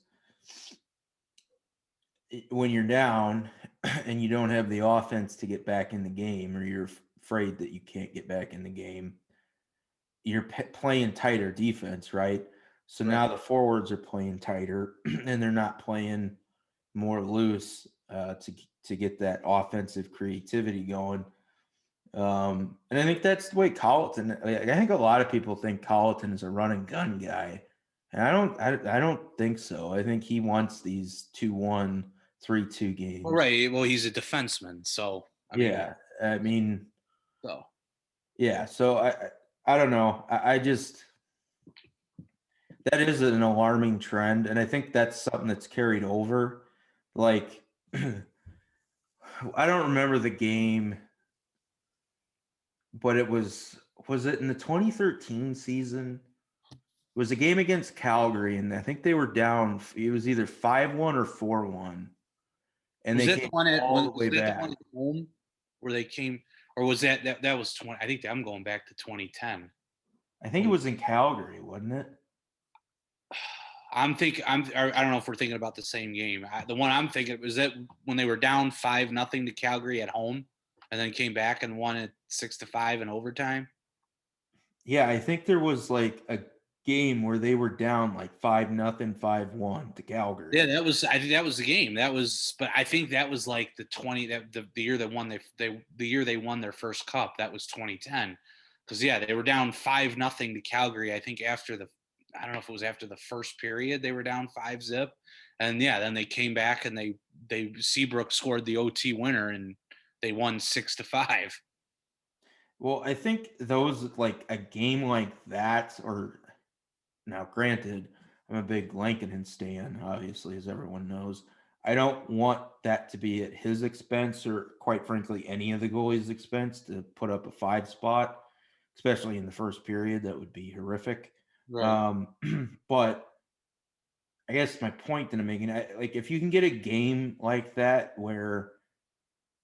when you're down and you don't have the offense to get back in the game, or you're afraid that you can't get back in the game, you're playing tighter defense, right? So now the forwards are playing tighter, and they're not playing more loose to get that offensive creativity going. And I think that's the way Colleton. I think a lot of people think Colleton is a run and gun guy, and I don't think so. I think he wants these 2-1, 3-2 games. Well, right. Well, he's a defenseman, so I mean, so yeah. So I don't know. I just that is an alarming trend, and I think that's something that's carried over. Like, I don't remember the game, but it was it in the 2013 season? It was a game against Calgary, and I think they were down. It was either 5-1 or 4-1, and was they that came the one at all the way was that back. the one at home where they came, or was that was 20? I think I'm going back to 2010. I think it was in Calgary, wasn't it? I don't know if we're thinking about the same game. The one I'm thinking was that when they were down 5-0 to Calgary at home, and then came back and won it 6-5 in overtime. Yeah, I think there was like a game where they were down like 5-0, 5-1 to Calgary. Yeah, I think that was the game. But I think that was like the year they won the year they won their first cup. That was 2010. Because they were down 5-0 to Calgary. I think I don't know if it was after the first period they were down 5-0, and then they came back and they Seabrook scored the OT winner and they won 6-5. Well, I think those like a game like that, or now granted, I'm a big Lankinen stan, obviously, as everyone knows. I don't want that to be at his expense, or quite frankly, any of the goalies' expense to put up a 5 spot, especially in the first period. That would be horrific. Right. But I guess my point that I'm making, like if you can get a game like that where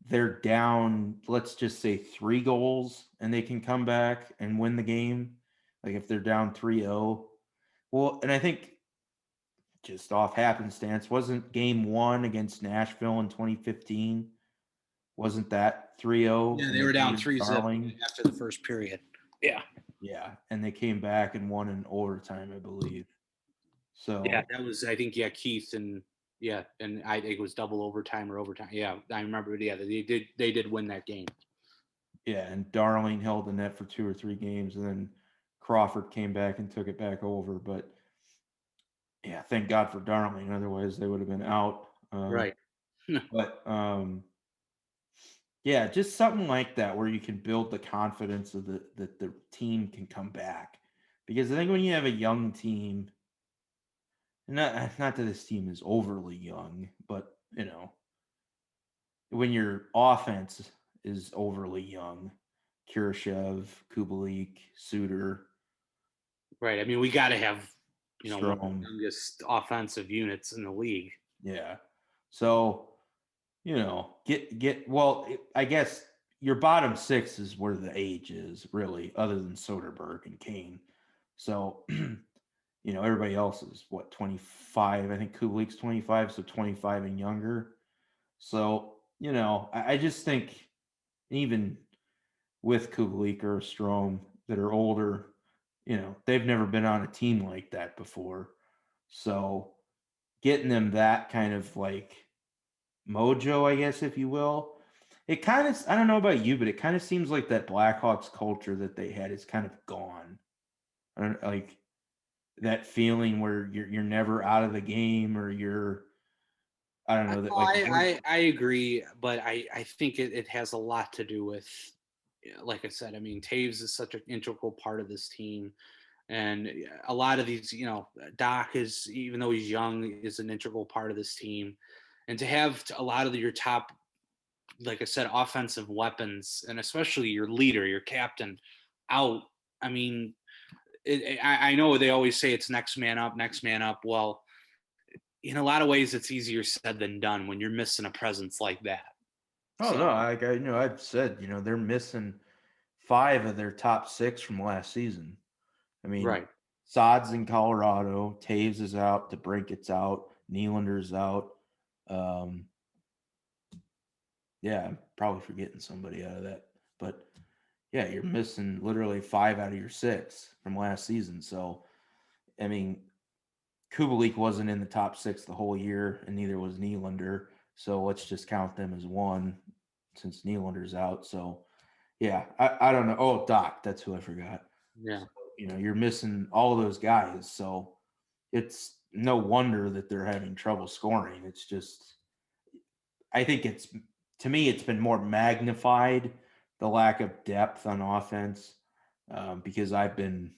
they're down, let's just say 3 goals, and they can come back and win the game, like if they're down 3-0. Well, and I think just off happenstance, wasn't game 1 against Nashville in 2015? Wasn't that 3-0? Yeah, And they were down 3-0 Darling? after the first period. Yeah. Yeah, and they came back and won in overtime, I believe. So Yeah, that was Keith and I think it was double overtime or overtime. Yeah, I remember. Yeah, they did win that game. yeah, and Darling held the net for 2 or 3 games, and then Crawford came back and took it back over. But yeah, thank God for Darling. Otherwise, they would have been out. Right. But yeah, just something like that where you can build the confidence of that the team can come back. Because I think when you have a young team, not that this team is overly young, but when your offense is overly young, Kurashev, Kubalik, Suter, Right. I mean, we got to have one of Strome. the youngest offensive units in the league. Yeah. So, I guess your bottom 6 is where the age is, really, other than Soderberg and Kane. So, everybody else is 25. I think Kubalik's 25, so 25 and younger. So, I just think even with Kubalik or Strome that are older, they've never been on a team like that before. So, getting them that kind of like mojo, I guess, if you will. It kind of, I don't know about you, but it kind of seems like that Blackhawks culture that they had is kind of gone. I don't like that feeling where you're never out of the game, or I don't know that, like, I agree, but I think it has a lot to do with, like I said, I mean, Taves is such an integral part of this team. And a lot of these, Doc is, even though he's young, is an integral part of this team. And to have a lot of your top, like I said, offensive weapons, and especially your leader, your captain, out. I mean, I know they always say it's next man up, next man up. Well, in a lot of ways, it's easier said than done when you're missing a presence like that. oh no, So, I've said, they're missing 5 of their top 6 from last season. I mean, right. Sod's in Colorado, Taves is out, DeBrinket's out, Nylander's out. Um, yeah, I'm probably forgetting somebody out of that, but yeah, you're missing literally 5 out of your 6 from last season. So, I mean, Kubalik wasn't in the top 6 the whole year, and neither was Nylander. So let's just count them as one since Nylander's out. So, yeah, I don't know. Oh, Doc, that's who I forgot. Yeah. So, you're missing all of those guys. So it's no wonder that they're having trouble scoring. It's just, I think to me, it's been more magnified, the lack of depth on offense, because I've been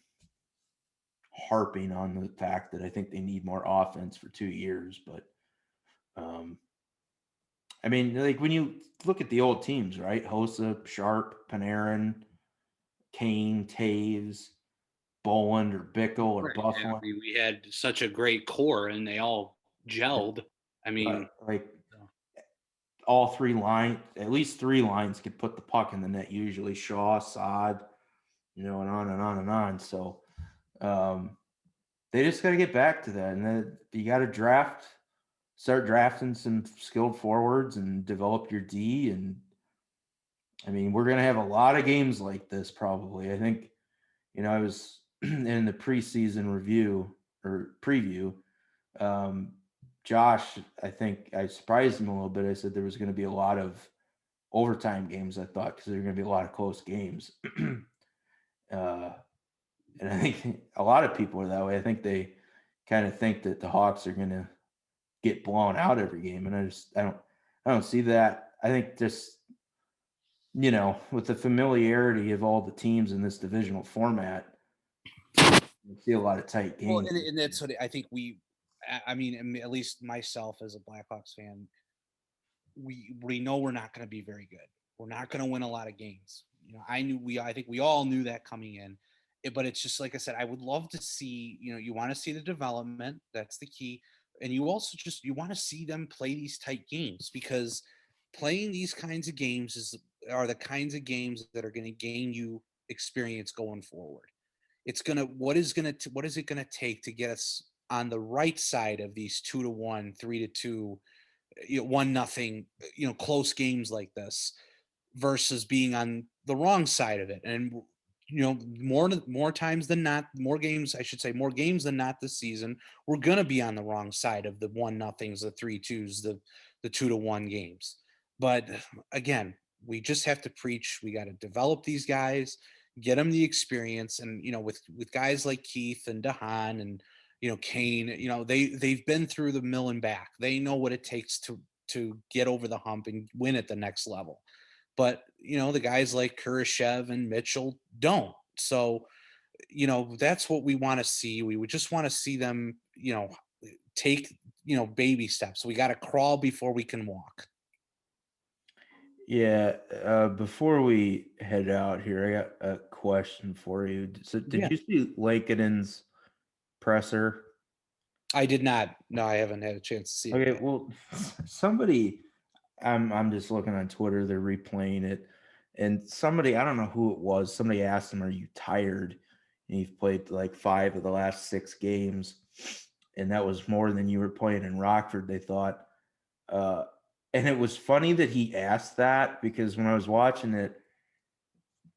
harping on the fact that I think they need more offense for 2 years. But um, I mean, like, when you look at the old teams, right? Hossa, Sharp, Panarin, Kane, Taves, Boland, or Bickle, or Right. I Buffalo. mean, we had such a great core, and they all gelled. I mean, Like, all 3 lines, at least 3 lines could put the puck in the net usually. Shaw, Sod, and on and on and on. So they just got to get back to that. And then you got to start drafting some skilled forwards and develop your D. And I mean, we're going to have a lot of games like this probably. I think, I was in the preseason review or preview. Um, Josh, I think I surprised him a little bit. I said there was going to be a lot of overtime games, I thought, because there are going to be a lot of close games. uh, and I think a lot of people are that way. I think they kind of think that the Hawks are going to get blown out every game, and I don't see that. I think just, with the familiarity of all the teams in this divisional format, you see a lot of tight well, games. and that's what I think I mean, at least myself as a Blackhawks fan, we know we're not going to be very good. We're not going to win a lot of games. I think we all knew that coming in. But it's just like I said, I would love to see, you want to see the development. That's the key. And you also you want to see them play these tight games, because playing these kinds of games are the kinds of games that are going to gain you experience going forward. What is it gonna take to get us on the right side of these 2-1, 3-2, 1-0, close games like this, versus being on the wrong side of it. And more times than not, more games, I should say, more games than not this season, we're gonna be on the wrong side of the 1-0s, the 3-2s, the 2-1 games. But again, we just have to preach. We got to develop these guys, get them the experience, and with guys like Keith and Dahan and Kane, they've been through the mill and back. They know what it takes to get over the hump and win at the next level. But the guys like Kurashev and Mitchell don't. So that's what we want to see. We would just want to see them take baby steps. We got to crawl before we can walk. Yeah. Before we head out here, I got a question for you. So, did Yeah. you see Lankinen's presser? I did not. No, I haven't had a chance to see it Okay, yet. well, somebody, I'm just looking on Twitter. They're replaying it, and somebody, I don't know who it was. Somebody asked him, "Are you tired?" And you've played like 5 of the last 6 games, and that was more than you were playing in Rockford. They thought. Uh, and it was funny that he asked that, because when I was watching it,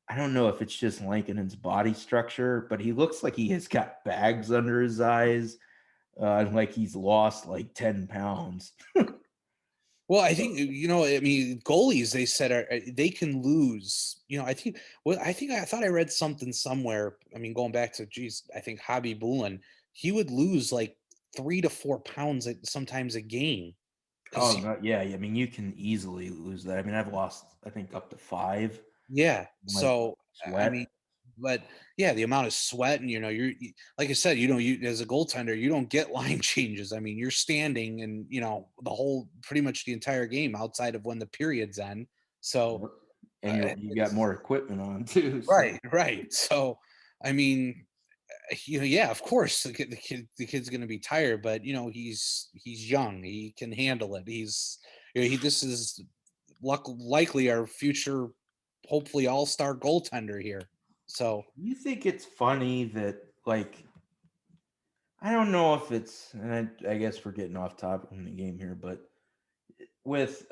I don't know if it's just Lankinen's body structure, but he looks like he has got bags under his eyes, like he's lost like 10 pounds. Well, I think I mean, goalies. They said they can lose. I thought I read something somewhere. I mean, going back to, geez, I think Hobby Bullen. he would lose like 3 to 4 pounds sometimes a game. Oh, no, yeah. I mean, you can easily lose that. I mean, I've lost, I think, up to 5. Yeah. Like So, I mean, sweat. but yeah, the amount of sweat and, like I said, you as a goaltender, you don't get line changes. I mean, you're standing and, pretty much the entire game outside of when the periods end. So, Yep. And you got it's more equipment on too. So right, right. So, I mean, yeah, of course, the kid's going to be tired, but he's young. He can handle it. This is likely our future, hopefully all-star goaltender here. So you think it's funny that, like, I don't know if it's, and I guess we're getting off topic in the game here, but with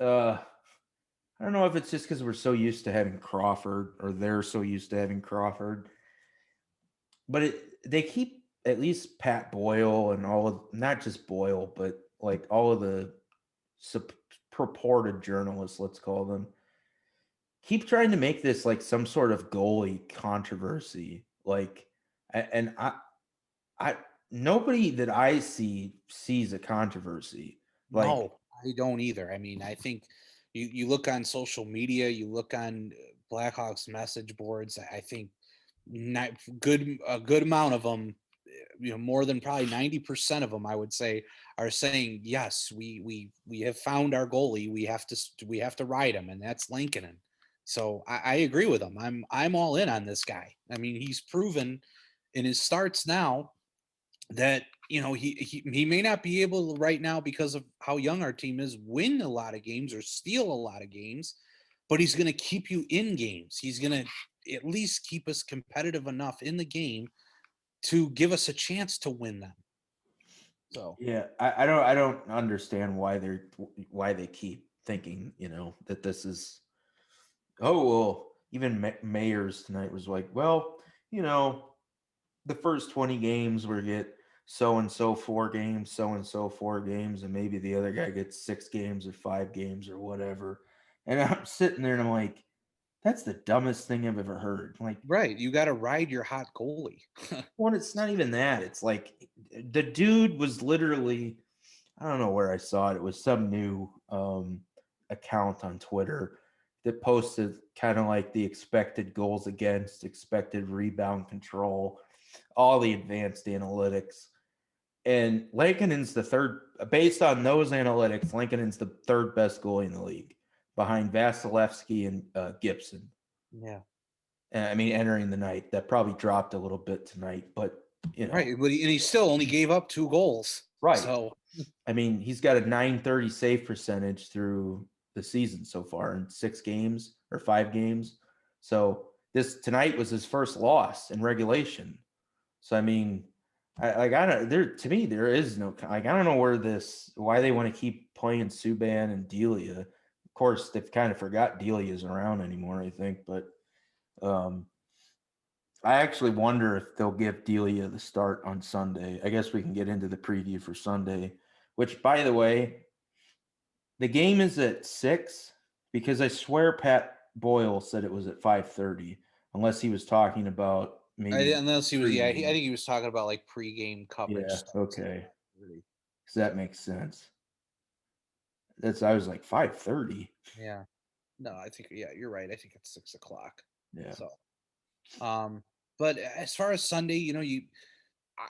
I don't know if it's just because we're so used to having Crawford, or they're so used to having Crawford, but they keep at least Pat Boyle and all of, not just Boyle, but like all of the sup- purported journalists, let's call them, keep trying to make this like some sort of goalie controversy. Like, and I nobody that I see sees a controversy. Like, no, I don't either. I mean, I think you look on social media, you look on Blackhawks message boards. I think not a good amount of them, more than probably 90% of them, I would say, are saying yes, we have found our goalie. We have to ride him, and that's Lankinen. So I agree with him. I'm all in on this guy. I mean, he's proven in his starts now that he may not be able to right now because of how young our team is win a lot of games or steal a lot of games, but he's going to keep you in games. He's going to at least keep us competitive enough in the game to give us a chance to win them. So yeah, I don't understand why they keep thinking, that this is, oh well. Even Mayers tonight was like, well, you know, the first 20 games we get so and so 4 games, so and so 4 games, and maybe the other guy gets 6 games or 5 games or whatever. And I'm sitting there and I'm like, that's the dumbest thing I've ever heard. Like, right, you got to ride your hot goalie. well, it's not even that. It's like the dude was literally, I don't know where I saw it. It was some new account on Twitter that posted kind of like the expected goals against, expected rebound control, all the advanced analytics. And Lankinen's the third, based on those analytics, Lankinen's the third best goalie in the league behind Vasilevsky and Gibson. Yeah, I mean, entering the night, that probably dropped a little bit tonight, but right, but he still only gave up 2 goals. right. So I mean, he's got a 930 save percentage through the season so far in 6 games or 5 games. So this tonight was his first loss in regulation. So I mean, I don't there, to me there is no, like, I don't know why they want to keep playing Subban and Delia. Of course, they've kind of forgot Delia's around anymore, I think, but um I actually wonder if they'll give Delia the start on Sunday. I guess we can get into the preview for Sunday, which, by the way, the game is at 6, because I swear Pat Boyle said it was at 5:30, unless he was talking about maybe unless he was, yeah, I pregame. think he was talking about like pregame coverage Yeah, stuff. okay. Because that makes sense. I was like 5:30. Yeah, no, I think, yeah, you're right. I think it's 6 o'clock. Yeah. So, but as far as Sunday,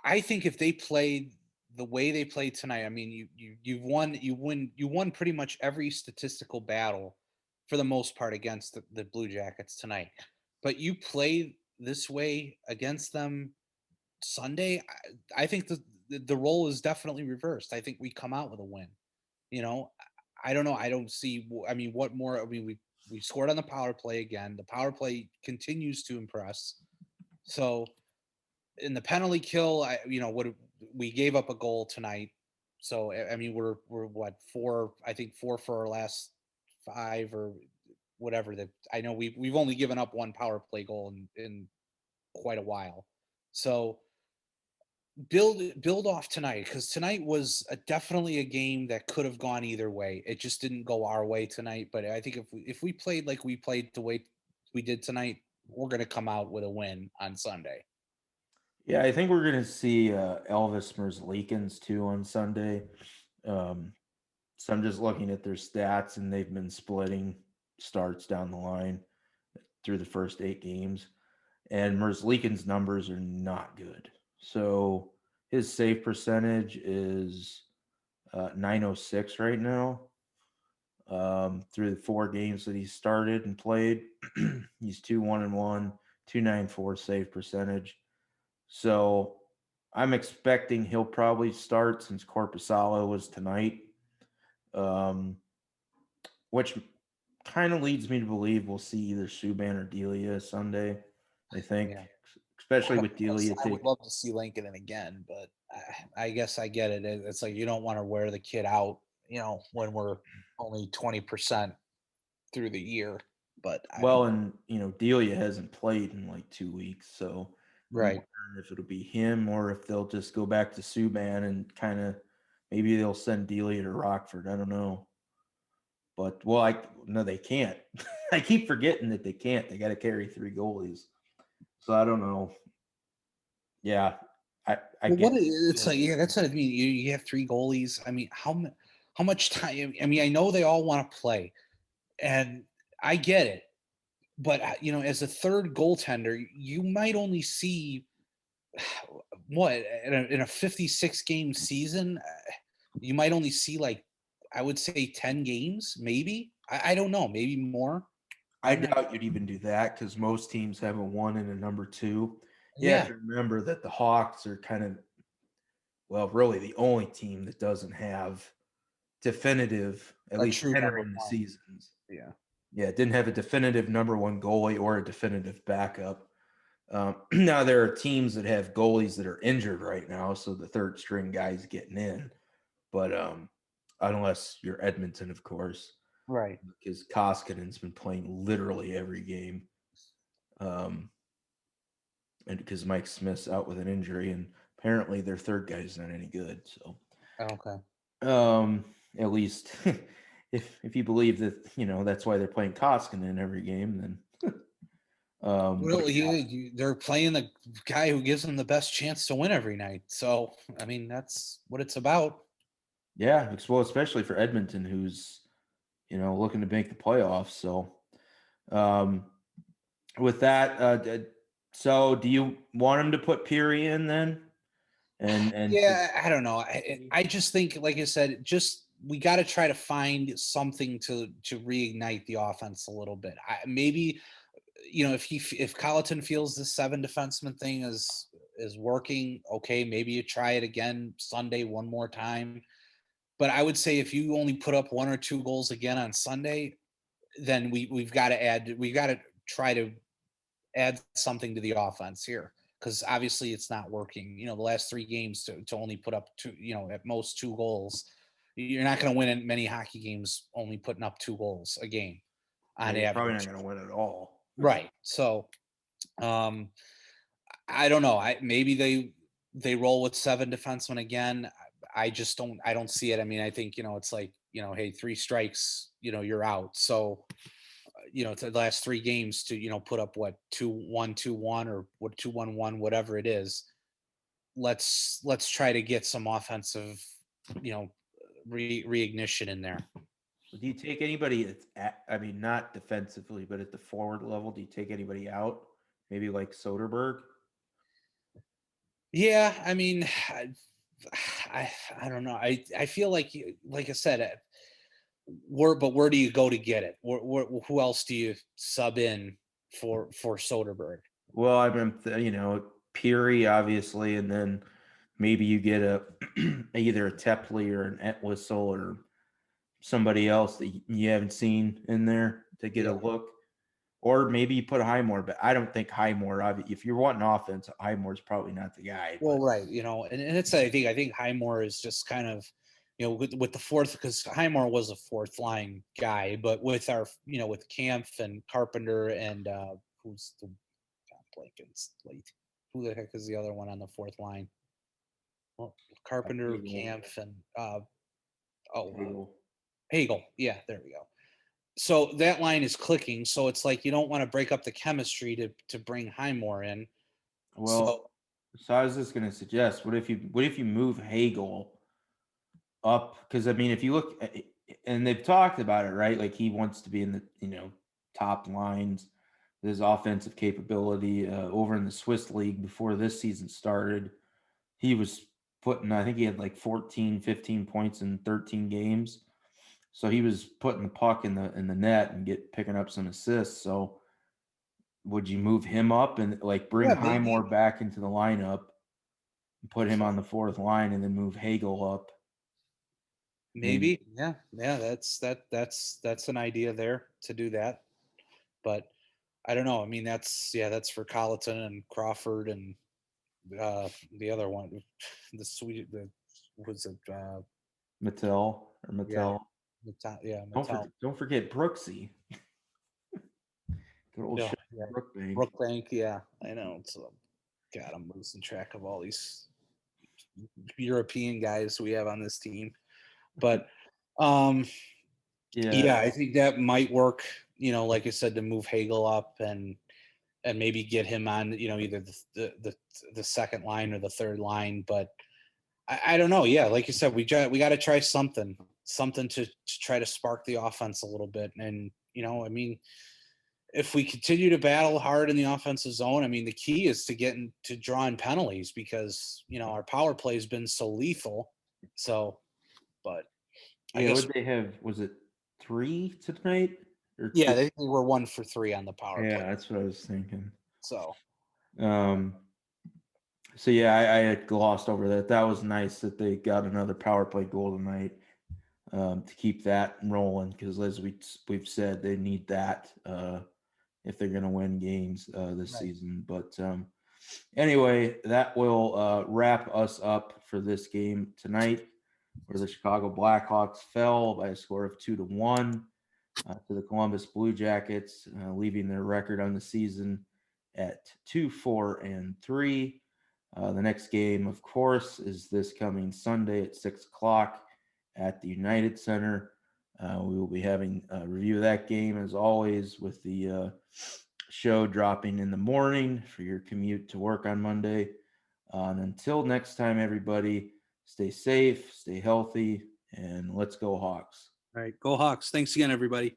I think if they played the way they played tonight, I mean, you won pretty much every statistical battle for the most part against the Blue Jackets tonight. But you play this way against them Sunday, I think the role is definitely reversed. I think we come out with a win. You know, I don't know. I don't see. I mean, what more? I mean, we scored on the power play again. The power play continues to impress. So in the penalty kill, what we gave up a goal tonight. So I mean, we're what, 4? I think 4 for our last 5 or whatever. That I know we've only given up one power play goal in quite a while. So build off tonight, because tonight was definitely a game that could have gone either way. It just didn't go our way tonight. But I think if we played like we played the way we did tonight, we're going to come out with a win on Sunday. Yeah, I think we're gonna see Elvis Merzlikins too on Sunday. Um, so I'm just looking at their stats, and they've been splitting starts down the line through the first 8 games, and Merzlikins' numbers are not good. So his save percentage is 906 right now. Through the 4 games that he started and played, he's 2-1-1, 294 save percentage. So I'm expecting he'll probably start since Korpisalo was tonight, um, which kind of leads me to believe we'll see either Subban or Delia Sunday. I think, Yeah. especially with Delia I would take. love to see Lankinen again, but I guess I get it. It's like you don't want to wear the kid out, when we're only 20% through the year. But Well, and Delia hasn't played in like 2 weeks, so I'm right. wondering if it'll be him or if they'll just go back to Subban and kind of maybe they'll send Delia to Rockford. I don't know. But no, they can't. I keep forgetting that they can't. They got to carry 3 goalies. So I don't know. Yeah, I Well, get. it's like, yeah, that's what I mean. You have 3 goalies. I mean, how much time? I mean, I know they all want to play, and I get it. But as a third goaltender, you might only see what in a 56 game season. You might only see like I would say 10 games, maybe. I don't know, maybe more. I I'm not. doubt you'd even do that because most teams have a 1 and a number 2. You have Yeah, to remember that the Hawks are kind of, well, really the only team that doesn't have definitive, at a least true number entering the one. seasons. Yeah, Yeah, it didn't have a definitive number 1 goalie or a definitive backup. Now there are teams that have goalies that are injured right now, so the third string guy's getting in. But unless you're Edmonton, of course, right. because Koskinen's been playing literally every game, and because Mike Smith's out with an injury, and apparently their third guy's not any good. So, Okay. at least if you believe that that's why they're playing Koskinen every game, then Well, they're playing the guy who gives them the best chance to win every night. So, I mean, that's what it's about. yeah, well, especially for Edmonton, who's looking to make the playoffs. So, um, with that, so do you want him to put Peary in then? And Yeah, I don't know. I just think, like I said, just we got to try to find something to reignite the offense a little bit. Maybe if Colleton feels the 7 defenseman thing is working, okay, maybe you try it again Sunday one more time. But I would say if you only put up 1 or 2 goals again on Sunday, then we've got to try to add something to the offense here because obviously it's not working. The last 3 games to only put up two, at most 2 goals. You're not going to win in many hockey games only putting up 2 goals a game on you're probably not average. going to win at all. Right. So, um, I don't know. Maybe they roll with 7 defensemen again. I just don't. I don't see it. I mean, I think it's like hey, 3 strikes, you're out. So to the last 3 games to put up what 2-1, 2-1, or what 2-1-1, whatever it is. Let's try to get some offensive, reignition in there. Do you take anybody that's I mean, not defensively, but at the forward level? Do you take anybody out? Maybe like Soderberg? Yeah, I mean, I don't know. I feel like I said, where do you go to get it? Who else do you sub in for Soderberg? Well, I mean, Peary, obviously, and then maybe you get either a Tepley or an Etwhistle or somebody else that you haven't seen in there to get a Yeah. look. Or maybe you put a Highmore, but I don't think Highmore, if you're wanting offense, Highmore's probably not the guy. Well, right, and it's I think Highmore is just kind of, with the fourth, because Highmore was a fourth line guy, but with our with Kampf and Carpenter and who's the Blankens late, who the heck is the other one on the fourth line? Well, Carpenter, Hagel. Kampf, and Hagel. Hagel. Yeah, there we go. So that line is clicking. So it's like you don't want to break up the chemistry to bring Highmore in. Well, So So I was just going to suggest, what if you move Hagel up? Because I mean, if you look, and they've talked about it, right? Like he wants to be in the top lines. His offensive capability over in the Swiss league before this season started, he was I think he had like 14, 15 points in 13 games. So he was putting the puck in the net and picking up some assists. So would you move him up and like bring Yeah, maybe. Highmore back into the lineup and put him on the fourth line and then move Hagel up? Maybe. Yeah. That's an idea there to do that. But I don't know. I mean, that's for Colleton and Crawford and the other one, was it Mattel or yeah, Mattel. Mattel. Don't forget Brooksy. Good old Yeah, shit, yeah. Brookbank. Brookbank, yeah, I know. It's God, I'm losing track of all these European guys we have on this team. But yeah, I think that might work. Like I said, to move Hagel up and maybe get him on, either the second line or the third line. But I don't know. Yeah, like you said, we got to try something to try to spark the offense a little bit. And I mean, if we continue to battle hard in the offensive zone, I mean, the key is to drawing penalties because our power play has been so lethal. So, but I guess what they have, was it 3 tonight or 2? yeah, they were 1 for 3 on the power Yeah, play. that's what I was thinking. So, so yeah, I had glossed over that. That was nice that they got another power play goal tonight to keep that rolling because as we've said, they need that if they're going to win games this season. But anyway, that will wrap us up for this game tonight, where the Chicago Blackhawks fell by a score of 2-1 to the Columbus Blue Jackets, leaving their record on the season at 2-4-3. The next game, of course, is this coming Sunday at 6 o'clock at the United Center. We will be having a review of that game, as always, with the show dropping in the morning for your commute to work on Monday. And until next time, everybody, stay safe, stay healthy, and let's go Hawks. all right, go Hawks. Thanks again, everybody.